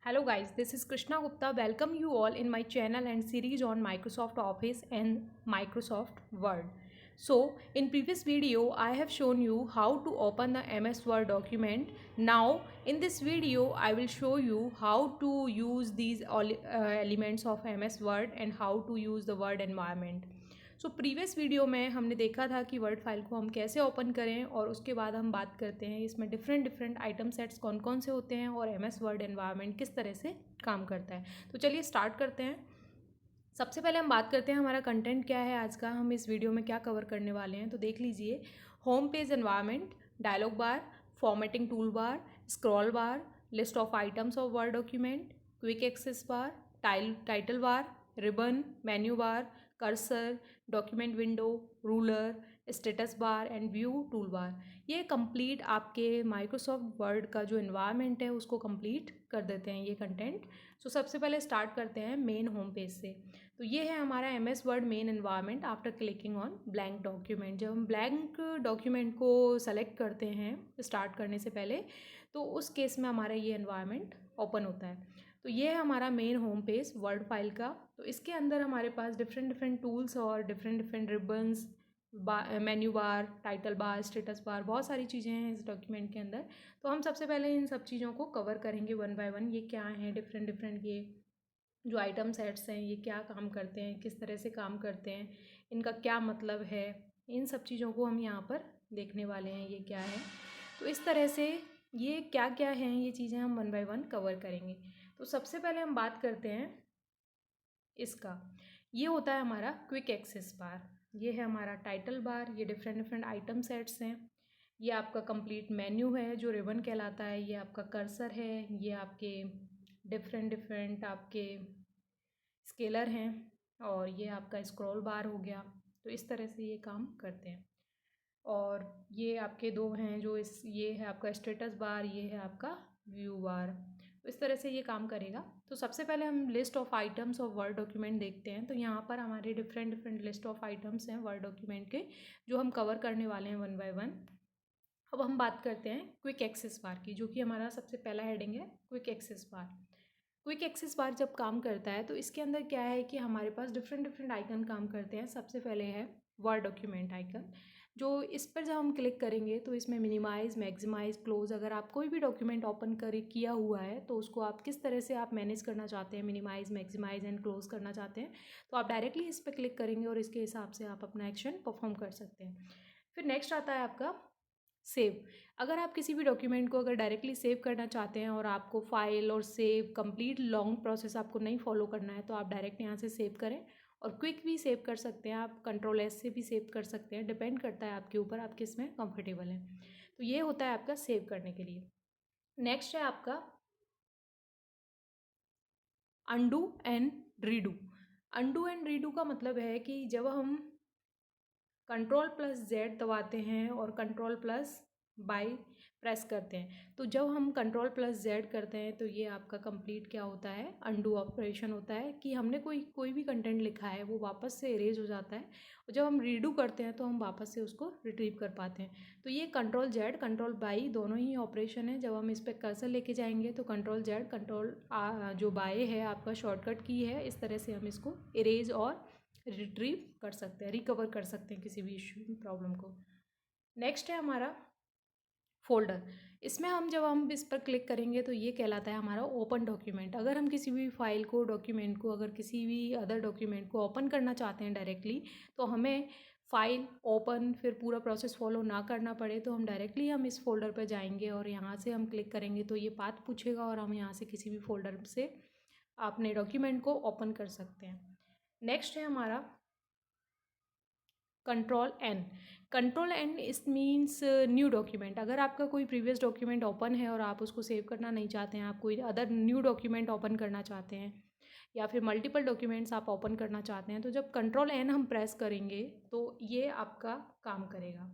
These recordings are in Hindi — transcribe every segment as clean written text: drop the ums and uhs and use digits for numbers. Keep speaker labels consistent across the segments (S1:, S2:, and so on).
S1: Hello guys, this is Krishna Gupta. Welcome you all in my channel and series on Microsoft Office and Microsoft Word. So, in previous video, I have shown you how to open the MS Word document. Now, in this video, I will show you how to use these elements of MS Word and how to use the Word environment. So previous video में हमने देखा था कि वर्ड फाइल को हम कैसे ओपन करें और उसके बाद हम बात करते हैं इसमें डिफरेंट आइटम सेट्स कौन कौन से होते हैं और एमएस वर्ड एनवायरनमेंट किस तरह से काम करता है। तो चलिए स्टार्ट करते हैं। सबसे पहले हम बात करते हैं हमारा कंटेंट क्या है आज का, हम इस वीडियो में क्या कवर करने वाले हैं। तो देख लीजिए, home page environment, dialog bar, formatting tool bar, scroll bar, list of items of word document, quick access bar, title bar, ribbon, menu bar, cursor, document window, ruler, status bar and view tool bar. ये कंप्लीट आपके माइक्रोसॉफ्ट वर्ड का जो एनवायरनमेंट है उसको कंप्लीट कर देते हैं ये कंटेंट। सो सबसे पहले स्टार्ट करते हैं मेन होम पेज से। तो ये है हमारा MS word main environment after clicking on blank document. जब हम ब्लैंक डॉक्यूमेंट को सेलेक्ट करते हैं स्टार्ट करने से पहले, तो उस केस में हमारा ये एनवायरनमेंट ओपन होता है। तो ये है हमारा main home page word file का। तो इसके अंदर हमारे पास डिफरेंट टूल्स और different ribbons, menu bar, title बार, स्टेटस बार, बहुत सारी चीज़ें हैं इस डॉक्यूमेंट के अंदर। तो हम सबसे पहले इन सब चीज़ों को कवर करेंगे वन बाय वन। ये क्या हैं डिफरेंट ये जो आइटम सेट्स हैं, ये क्या काम करते हैं, किस तरह से काम करते हैं, इनका क्या मतलब है, इन सब चीज़ों को हम यहाँ पर देखने वाले हैं ये क्या है। तो इस तरह से ये क्या क्या हैं ये चीज़ें हम वन बाय वन कवर करेंगे। तो सबसे पहले हम बात करते हैं इसका। ये होता है हमारा क्विक एक्सेस बार, ये है हमारा टाइटल बार, ये डिफरेंट आइटम सेट्स हैं, ये आपका कंप्लीट मेन्यू है जो रिबन कहलाता है, ये आपका कर्सर है, ये आपके डिफरेंट आपके स्केलर हैं, और ये आपका स्क्रॉल बार हो गया। तो इस तरह से ये काम करते हैं। और ये आपके दो हैं जो ये है आपका स्टेटस बार, ये है आपका व्यू बार। तो इस तरह से ये काम करेगा। तो सबसे पहले हम list of items of word document देखते हैं। तो यहाँ पर हमारे डिफरेंट लिस्ट ऑफ आइटम्स हैं वर्ड डॉक्यूमेंट के जो हम कवर करने वाले हैं वन बाय वन। अब हम बात करते हैं क्विक एक्सेस बार की, जो कि हमारा सबसे पहला हेडिंग है क्विक एक्सेस बार। क्विक एक्सेस बार जब काम करता है तो इसके अंदर क्या है कि हमारे पास डिफरेंट आइकन काम करते हैं। सबसे पहले है वर्ड डॉक्यूमेंट आइकन, जो इस पर जब हम क्लिक करेंगे तो इसमें मिनिमाइज़, मैक्सिमाइज़, क्लोज़, अगर आप कोई भी डॉक्यूमेंट ओपन किया हुआ है तो उसको आप किस तरह से आप मैनेज करना चाहते हैं, मिनिमाइज़, मैक्सिमाइज़ एंड क्लोज़ करना चाहते हैं, तो आप डायरेक्टली इस पर क्लिक करेंगे और इसके हिसाब से आप अपना एक्शन परफॉर्म कर सकते हैं। फिर नेक्स्ट आता है आपका सेव। अगर आप किसी भी डॉक्यूमेंट को अगर डायरेक्टली सेव करना चाहते हैं और आपको फाइल और सेव कंप्लीट लॉन्ग प्रोसेस आपको नहीं फॉलो करना है, तो आप डायरेक्ट यहाँ से सेव करें। और क्विक भी सेव कर सकते हैं आप, कंट्रोल एस से भी सेव कर सकते हैं, डिपेंड करता है आपके ऊपर आप किस में कंफर्टेबल हैं। तो ये होता है आपका सेव करने के लिए। नेक्स्ट है आपका undo and redo. Undo and redo का मतलब है कि जब हम कंट्रोल+Z दबाते हैं और कंट्रोल+बाई प्रेस करते हैं, तो जब हम कंट्रोल+Z करते हैं तो ये आपका कंप्लीट क्या होता है, अंडू ऑपरेशन होता है कि हमने कोई भी कंटेंट लिखा है वो वापस से इरेज हो जाता है। और जब हम रीडू करते हैं तो हम वापस से उसको रिट्रीव कर पाते हैं। तो ये कंट्रोल+Z कंट्रोल+बाई दोनों ही ऑपरेशन है। जब हम इस पर कर्सर लेके जाएंगे तो कंट्रोल+Z कंट्रोल जो बाई है आपका शॉर्टकट की है, इस तरह से हम इसको इरेज और रिट्रीव कर सकते हैं, रिकवर कर सकते हैं किसी भी इशू प्रॉब्लम को। नेक्स्ट है हमारा फोल्डर। इसमें जब हम इस पर क्लिक करेंगे तो ये कहलाता है हमारा ओपन डॉक्यूमेंट। अगर हम किसी भी फाइल को, डॉक्यूमेंट को, अगर किसी भी अदर डॉक्यूमेंट को ओपन करना चाहते हैं डायरेक्टली, तो हमें फाइल ओपन फिर पूरा प्रोसेस फॉलो ना करना पड़े, तो हम डायरेक्टली इस फोल्डर पर जाएंगे और यहाँ से हम क्लिक करेंगे तो ये पाथ पूछेगा और हम यहाँ से किसी भी फोल्डर से अपने डॉक्यूमेंट को ओपन कर सकते हैं। नेक्स्ट है हमारा कंट्रोल+N। कंट्रोल+N इस मीन्स न्यू डॉक्यूमेंट। अगर आपका कोई प्रीवियस डॉक्यूमेंट ओपन है और आप उसको सेव करना नहीं चाहते हैं, आप कोई अदर न्यू डॉक्यूमेंट ओपन करना चाहते हैं या फिर मल्टीपल डॉक्यूमेंट्स आप ओपन करना चाहते हैं, तो जब कंट्रोल+N हम प्रेस करेंगे तो ये आपका काम करेगा,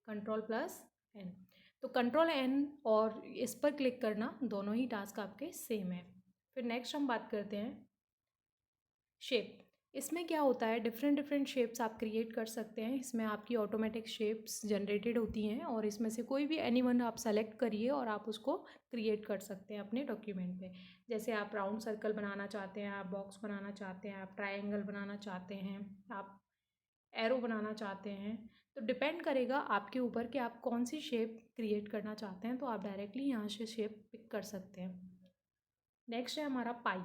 S1: कंट्रोल+N। तो कंट्रोल+N और इस पर क्लिक करना दोनों ही टास्क आपके सेम है। फिर नेक्स्ट हम बात करते हैं शेप। इसमें क्या होता है, डिफरेंट डिफरेंट शेप्स आप क्रिएट कर सकते हैं। इसमें आपकी ऑटोमेटिक शेप्स जनरेटेड होती हैं और इसमें से कोई भी एनी वन आप सेलेक्ट करिए और आप उसको क्रिएट कर सकते हैं अपने डॉक्यूमेंट में। जैसे आप राउंड सर्कल बनाना चाहते हैं, आप बॉक्स बनाना चाहते हैं, आप ट्रायंगल बनाना चाहते हैं, आप एरो बनाना चाहते हैं, तो डिपेंड करेगा आपके ऊपर कि आप कौन सी शेप क्रिएट करना चाहते हैं। तो आप डायरेक्टली यहाँ से शेप पिक कर सकते हैं। नेक्स्ट है हमारा पाई।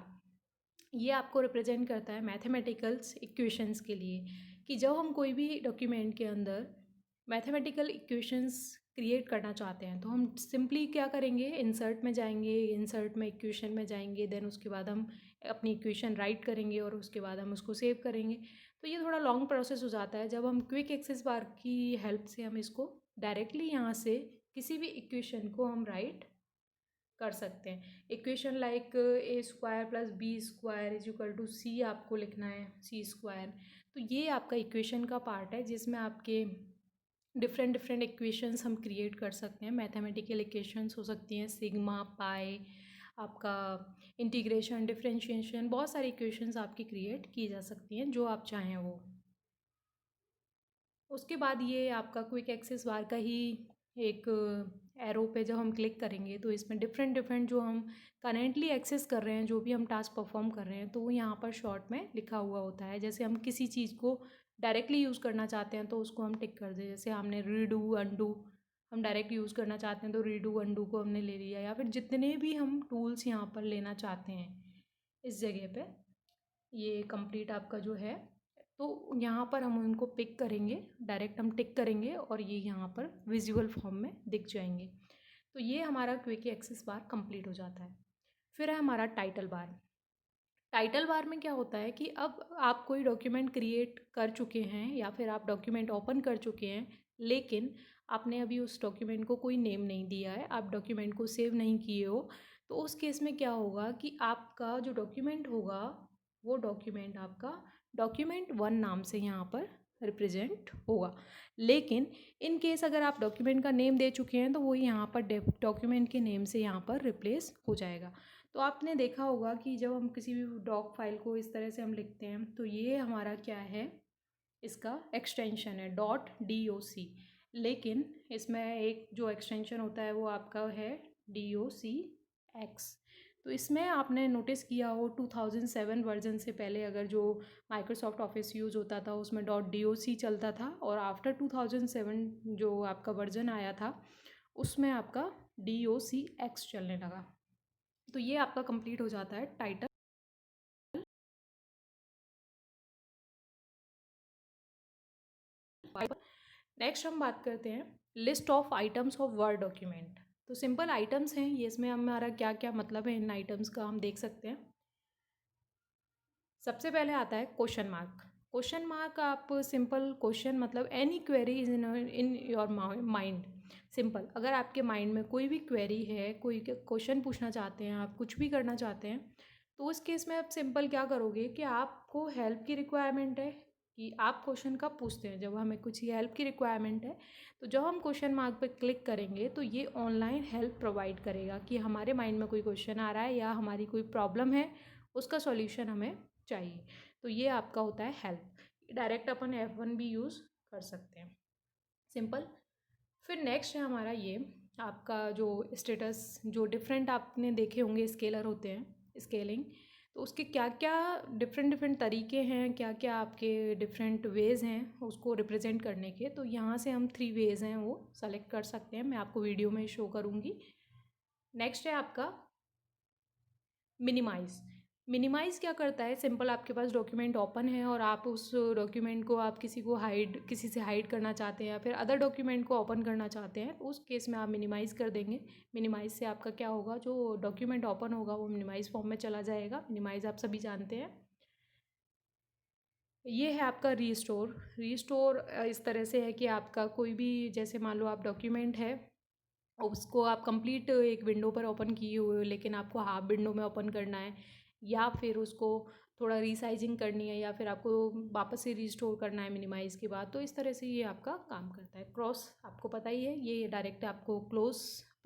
S1: ये आपको रिप्रेजेंट करता है मैथमेटिकल्स इक्वेशंस के लिए, कि जब हम कोई भी डॉक्यूमेंट के अंदर मैथमेटिकल इक्वेशंस क्रिएट करना चाहते हैं तो हम सिंपली क्या करेंगे, इंसर्ट में जाएंगे, इंसर्ट में इक्वेशन में जाएंगे, देन उसके बाद हम अपनी इक्वेशन राइट करेंगे और उसके बाद हम उसको सेव करेंगे। तो ये थोड़ा लॉन्ग प्रोसेस हो जाता है। जब हम क्विक एक्सेस बार की हेल्प से हम इसको डायरेक्टली यहाँ से किसी भी इक्वेशन को हम राइट कर सकते हैं। Equation like a square plus b square is equal to c आपको लिखना है, सी स्क्वायर। तो ये आपका इक्वेशन का पार्ट है जिसमें आपके डिफरेंट डिफरेंट इक्वेशंस हम क्रिएट कर सकते हैं। मैथमेटिकल इक्वेशंस हो सकती हैं, सिग्मा, पाई, आपका इंटीग्रेशन, डिफरेंशिएशन, बहुत सारी इक्वेशंस आपकी क्रिएट की जा सकती हैं जो आप चाहें वो। उसके बाद ये आपका क्विक एक्सेस बार का ही एक एरो पे जब हम क्लिक करेंगे तो इसमें डिफरेंट डिफरेंट जो हम करेंटली एक्सेस कर रहे हैं, जो भी हम टास्क परफॉर्म कर रहे हैं, तो वो यहाँ पर शॉर्ट में लिखा हुआ होता है। जैसे हम किसी चीज़ को डायरेक्टली यूज़ करना चाहते हैं तो उसको हम टिक कर दें। जैसे हमने रीडू, अंडू हम डायरेक्ट यूज़ करना चाहते हैं तो रीडू, अंडू को हमने ले लिया, या फिर जितने भी हम टूल्स यहाँ पर लेना चाहते हैं इस जगह पे, ये कंप्लीट आपका जो है, तो यहाँ पर हम उनको पिक करेंगे, डायरेक्ट हम टिक करेंगे और ये यहाँ पर विजुअल फॉर्म में दिख जाएंगे। तो ये हमारा क्विक एक्सेस बार कंप्लीट हो जाता है। फिर है हमारा टाइटल बार। टाइटल बार में क्या होता है कि अब आप कोई डॉक्यूमेंट क्रिएट कर चुके हैं या फिर आप डॉक्यूमेंट ओपन कर चुके हैं, लेकिन आपने अभी उस डॉक्यूमेंट को कोई नेम नहीं दिया है, आप डॉक्यूमेंट को सेव नहीं किए हो, तो उस केस में क्या होगा कि आपका जो डॉक्यूमेंट होगा वो डॉक्यूमेंट आपका डॉक्यूमेंट 1 नाम से यहाँ पर रिप्रेजेंट होगा। लेकिन इन केस अगर आप डॉक्यूमेंट का नेम दे चुके हैं तो वो यहाँ पर डॉक्यूमेंट के नेम से यहाँ पर रिप्लेस हो जाएगा। तो आपने देखा होगा कि जब हम किसी भी डॉक फाइल को इस तरह से हम लिखते हैं तो ये हमारा क्या है, इसका एक्सटेंशन है .doc। लेकिन इसमें एक जो एक्सटेंशन होता है वो आपका है docx। तो इसमें आपने नोटिस किया हो 2007 वर्जन से पहले अगर जो माइक्रोसॉफ्ट ऑफिस यूज़ होता था उसमें .doc चलता था, और आफ्टर 2007 जो आपका वर्जन आया था उसमें आपका docx चलने लगा। तो ये आपका कंप्लीट हो जाता है टाइटल। नेक्स्ट हम बात करते हैं list of items of word document. तो सिंपल आइटम्स हैं ये, इसमें हमारा क्या क्या मतलब है इन आइटम्स का हम देख सकते हैं। सबसे पहले आता है क्वेश्चन मार्क। क्वेश्चन मार्क आप सिंपल क्वेश्चन मतलब any query is in your mind. Simple अगर आपके माइंड में कोई भी क्वेरी है, कोई क्वेश्चन पूछना चाहते हैं, आप कुछ भी करना चाहते हैं, तो उस केस में आप सिंपल क्या करोगे कि आपको हेल्प की रिक्वायरमेंट है कि आप क्वेश्चन कब पूछते हैं, जब हमें कुछ हेल्प की रिक्वायरमेंट है, तो जब हम क्वेश्चन मार्क पर क्लिक करेंगे तो ये ऑनलाइन हेल्प प्रोवाइड करेगा कि हमारे माइंड में कोई क्वेश्चन आ रहा है या हमारी कोई प्रॉब्लम है, उसका सॉल्यूशन हमें चाहिए। तो ये आपका होता है हेल्प। डायरेक्ट अपन F1 भी यूज़ कर सकते हैं, सिंपल। फिर नेक्स्ट है हमारा ये आपका जो स्टेटस, जो डिफरेंट आपने देखे होंगे स्केलर होते हैं, स्केलिंग, तो उसके क्या क्या डिफरेंट डिफरेंट तरीके हैं, क्या क्या आपके डिफरेंट वेज़ हैं उसको रिप्रेजेंट करने के। तो यहाँ से हम 3 वेज़ हैं वो सेलेक्ट कर सकते हैं, मैं आपको वीडियो में शो करूँगी। नेक्स्ट है आपका मिनिमाइज़। मिनिमाइज़ क्या करता है, सिंपल आपके पास डॉक्यूमेंट ओपन है और आप उस डॉक्यूमेंट को आप किसी से हाइड करना चाहते हैं या फिर अदर डॉक्यूमेंट को ओपन करना चाहते हैं, तो उस केस में आप मिनिमाइज़ कर देंगे। मिनिमाइज़ से आपका क्या होगा, जो डॉक्यूमेंट ओपन होगा वो मिनिमाइज़ फॉर्म में चला जाएगा। मिनिमाइज़ आप सभी जानते हैं। ये है आपका रीस्टोर। रीस्टोर इस तरह से है कि आपका कोई भी, जैसे मान लो आप डॉक्यूमेंट है उसको आप कंप्लीट एक विंडो पर ओपन किए हुए हो लेकिन आपको हाफ विंडो में ओपन करना है, या फिर उसको थोड़ा रीसाइजिंग करनी है, या फिर आपको वापस से रिस्टोर करना है मिनिमाइज़ के बाद, तो इस तरह से ये आपका काम करता है। क्रॉस आपको पता ही है, ये डायरेक्ट आपको क्लोज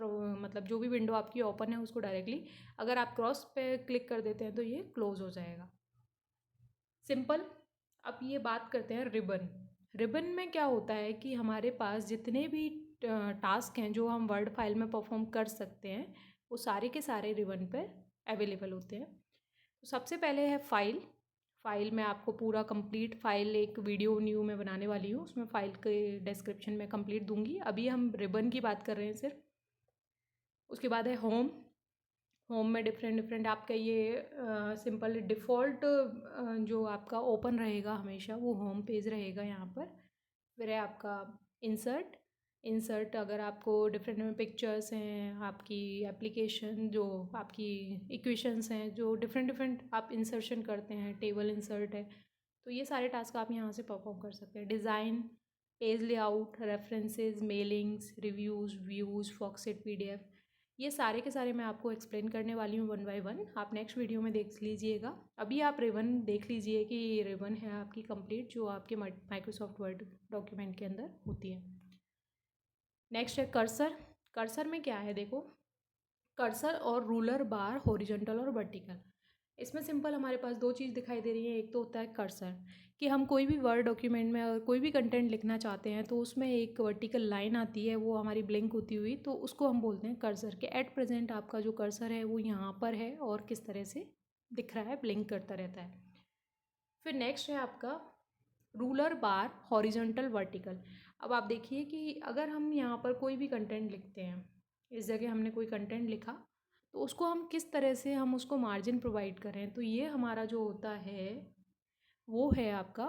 S1: मतलब जो भी विंडो आपकी ओपन है उसको डायरेक्टली अगर आप क्रॉस पे क्लिक कर देते हैं तो ये क्लोज हो जाएगा। सिंपल अब ये बात करते हैं रिबन। रिबन में क्या होता है कि हमारे पास जितने भी टास्क हैं जो हम वर्ड फाइल में परफॉर्म कर सकते हैं वो सारे के सारे रिबन पर अवेलेबल होते हैं। तो सबसे पहले है फाइल। फाइल में आपको पूरा कंप्लीट फाइल एक वीडियो न्यू में बनाने वाली हूँ, उसमें फाइल के डिस्क्रिप्शन में कंप्लीट दूंगी। अभी हम रिबन की बात कर रहे हैं सिर्फ। उसके बाद है होम। होम में डिफरेंट डिफरेंट आपका ये सिंपल डिफ़ॉल्ट जो आपका ओपन रहेगा हमेशा वो होम पेज रहेगा यहाँ पर। फिर है आपका इंसर्ट। इंसर्ट अगर आपको डिफरेंट में पिक्चर्स हैं, आपकी एप्लीकेशन जो आपकी इक्वेशंस हैं, जो डिफरेंट डिफरेंट आप इंसर्शन करते हैं, टेबल इंसर्ट है, तो ये सारे टास्क आप यहाँ से परफॉर्म कर सकते हैं। Design, page layout, references, mailings, reviews, views, Foxit PDF, ये सारे के सारे मैं आपको एक्सप्लेन करने वाली हूँ वन बाय वन। आप नेक्स्ट वीडियो में देख लीजिएगा। अभी आप रिबन देख लीजिए कि ये रिबन है आपकी कंप्लीट जो आपके माइक्रोसॉफ्ट वर्ड डॉक्यूमेंट के अंदर होती है। नेक्स्ट है कर्सर। कर्सर में क्या है देखो, कर्सर और रूलर बार, हॉरिजॉन्टल और वर्टिकल। इसमें सिंपल हमारे पास दो चीज़ दिखाई दे रही है। एक तो होता है कर्सर, कि हम कोई भी वर्ड डॉक्यूमेंट में अगर कोई भी कंटेंट लिखना चाहते हैं तो उसमें एक वर्टिकल लाइन आती है, वो हमारी ब्लिंक होती हुई, तो उसको हम बोलते हैं कर्सर। के एट प्रेजेंट आपका जो कर्सर है वो यहाँ पर है और किस तरह से दिख रहा है, ब्लिंक करता रहता है। फिर नेक्स्ट है आपका रूलर बार, हॉरिजॉन्टल, वर्टिकल। अब आप देखिए कि अगर हम यहाँ पर कोई भी कंटेंट लिखते हैं, इस जगह हमने कोई कंटेंट लिखा, तो उसको हम किस तरह से हम उसको मार्जिन प्रोवाइड करें, तो ये हमारा जो होता है वो है आपका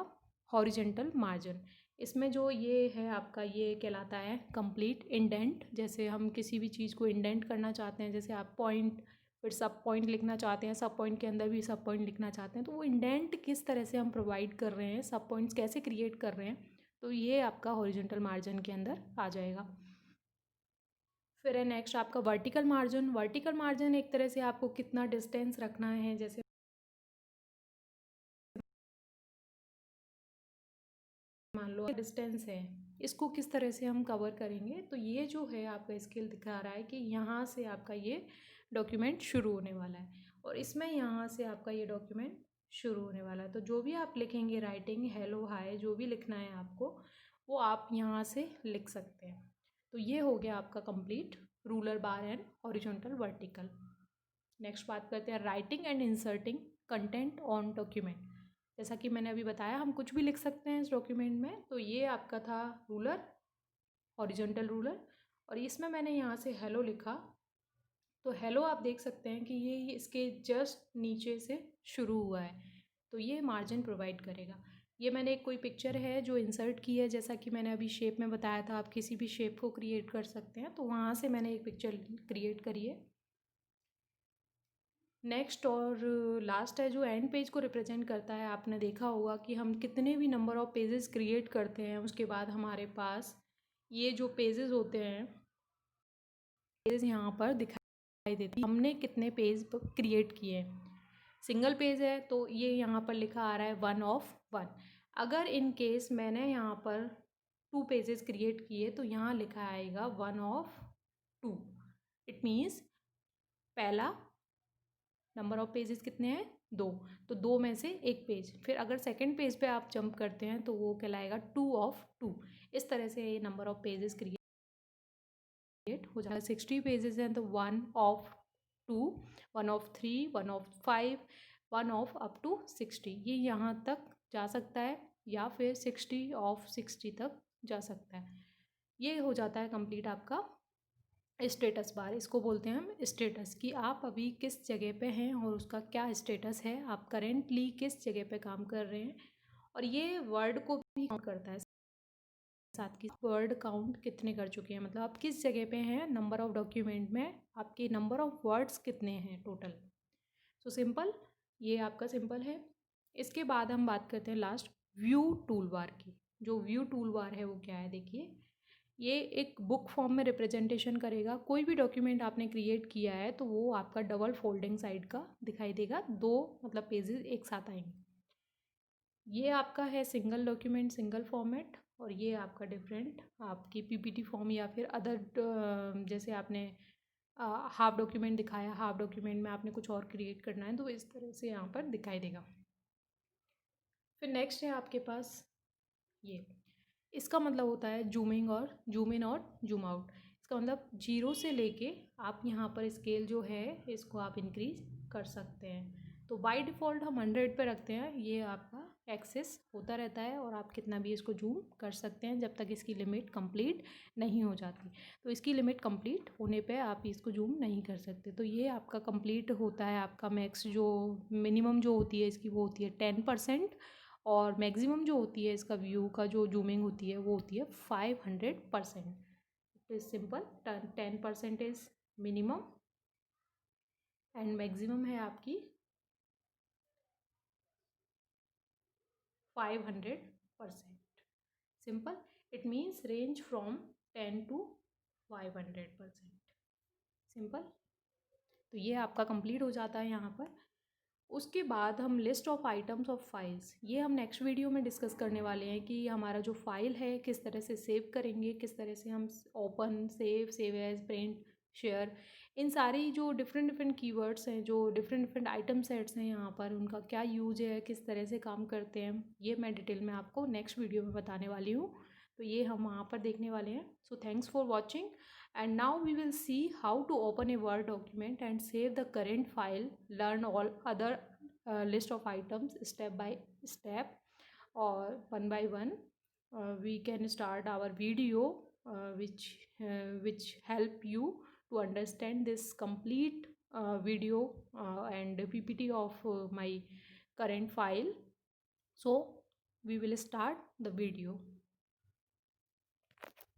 S1: हॉरिजेंटल मार्जिन। इसमें जो ये है आपका, ये कहलाता है कंप्लीट इंडेंट। जैसे हम किसी भी चीज़ को इंडेंट करना चाहते हैं, जैसे आप पॉइंट फिर सब पॉइंट लिखना चाहते हैं, सब पॉइंट के अंदर भी सब पॉइंट लिखना चाहते हैं, तो वो इंडेंट किस तरह से हम प्रोवाइड कर रहे हैं, सब पॉइंट्स कैसे क्रिएट कर रहे हैं, तो ये आपका हॉरिजेंटल मार्जिन के अंदर आ जाएगा। फिर है नेक्स्ट आपका वर्टिकल मार्जिन। वर्टिकल मार्जिन एक तरह से आपको कितना डिस्टेंस रखना है, जैसे मान लो डिस्टेंस है, इसको किस तरह से हम कवर करेंगे, तो ये जो है आपका स्केल दिखा रहा है कि यहाँ से आपका ये डॉक्यूमेंट शुरू होने वाला है और इसमें यहाँ से आपका ये डॉक्यूमेंट शुरू होने वाला है। तो जो भी आप लिखेंगे, राइटिंग, हेलो, हाय, जो भी लिखना है आपको, वो आप यहाँ से लिख सकते हैं। तो ये हो गया आपका complete ruler bar and horizontal vertical. Next बात करते हैं writing and inserting content on document. जैसा कि मैंने अभी बताया, हम कुछ भी लिख सकते हैं इस डॉक्यूमेंट में। तो ये आपका था रूलर, हॉरिजॉन्टल रूलर, और इसमें मैंने यहाँ से हेलो लिखा, तो हेलो आप देख सकते हैं कि ये इसके जस्ट नीचे से शुरू हुआ है, तो ये मार्जिन प्रोवाइड करेगा। ये मैंने एक कोई पिक्चर है जो इंसर्ट की है, जैसा कि मैंने अभी शेप में बताया था, आप किसी भी शेप को क्रिएट कर सकते हैं, तो वहाँ से मैंने एक पिक्चर क्रिएट करी है। नेक्स्ट और लास्ट है जो एंड पेज को रिप्रेजेंट करता है। आपने देखा होगा कि हम कितने भी नंबर ऑफ पेजेस क्रिएट करते हैं, उसके बाद हमारे पास ये जो पेजेस होते हैं, पेज यहाँ पर दिखाई देती है हमने कितने पेज क्रिएट किए हैं। सिंगल पेज है तो ये यहाँ पर लिखा आ रहा है 1 of 1। अगर इन केस मैंने यहाँ पर 2 पेजेस क्रिएट किए तो यहाँ लिखा आएगा 1 of 2। इट मीन्स पहला नंबर ऑफ पेजेस कितने हैं, 2, तो 2 में से एक पेज। फिर अगर सेकंड पेज पे आप जंप करते हैं तो वो कहलाएगा 2 of 2। इस तरह से ये नंबर ऑफ पेजेस क्रिएट हो जाएगा। 60 पेजेस हैं तो 1 of 2, 1 of 3, 1 of 5, 1 of up to 60, ये यहाँ तक जा सकता है या फिर 60 of 60 तक जा सकता है। ये हो जाता है कंप्लीट आपका स्टेटस बार। इसको बोलते हैं हम स्टेटस, कि आप अभी किस जगह पे हैं और उसका क्या स्टेटस है, आप करेंटली किस जगह पे काम कर रहे हैं। और ये वर्ड को भी काउंट करता है, साथ की वर्ड काउंट कितने कर चुके हैं, मतलब आप किस जगह पे हैं नंबर ऑफ डॉक्यूमेंट में, आपके नंबर ऑफ वर्ड्स कितने हैं टोटल। सो सिंपल, ये आपका सिंपल है। इसके बाद हम बात करते हैं लास्ट व्यू टूल बार की। जो व्यू टूल बार है वो क्या है देखिए, ये एक बुक फॉर्म में रिप्रेजेंटेशन करेगा। कोई भी डॉक्यूमेंट आपने क्रिएट किया है तो वो आपका डबल फोल्डिंग साइड का दिखाई देगा, दो मतलब पेजेस एक साथ आएंगे। ये आपका है सिंगल डॉक्यूमेंट, सिंगल फॉर्मेट, और ये आपका डिफरेंट आपकी पीपीटी फॉर्म या फिर अदर, जैसे आपने हाफ डॉक्यूमेंट दिखाया, हाफ डॉक्यूमेंट में आपने कुछ और क्रिएट करना है तो इस तरह से यहाँ पर दिखाई देगा। फिर नेक्स्ट है आपके पास ये, इसका मतलब होता है जूमिंग और जूम इन और जूम आउट। इसका मतलब 0 से लेके आप यहाँ पर स्केल जो है इसको आप इंक्रीज कर सकते हैं। तो बाय डिफ़ॉल्ट हम 100 पे रखते हैं, ये आपका एक्सेस होता रहता है और आप कितना भी इसको जूम कर सकते हैं जब तक इसकी लिमिट कंप्लीट नहीं हो जाती। तो इसकी लिमिट कंप्लीट होने पे आप इसको जूम नहीं कर सकते। तो ये आपका कंप्लीट होता है, आपका मैक्स जो मिनिमम जो होती है इसकी वो होती है 10%, और मैक्सिमम जो होती है इसका व्यू का जो जूमिंग होती है वो होती है 500%। It is simple, 10% is minimum and maximum है आपकी 500%। Simple, it means range from 10 to 500%। Simple, तो ये आपका कंप्लीट हो जाता है यहाँ पर। उसके बाद हम list of items of files, ये हम नेक्स्ट वीडियो में डिस्कस करने वाले हैं कि हमारा जो फाइल है किस तरह से सेव करेंगे, किस तरह से हम open, save as, print, share, इन सारी जो डिफरेंट डिफरेंट कीवर्ड्स हैं, जो डिफरेंट डिफरेंट आइटम सेट्स हैं यहाँ पर, उनका क्या यूज है, किस तरह से काम करते हैं, ये मैं डिटेल में आपको नेक्स्ट वीडियो में बताने वाली हूँ। तो ये हम वहाँ पर देखने वाले हैं। So thanks for watching, and now we will see how to open a Word document and save the current file, learn all other list of items step by step or one by one. We can start our video which help you to understand this complete video and PPT of my current file. So we will start the video.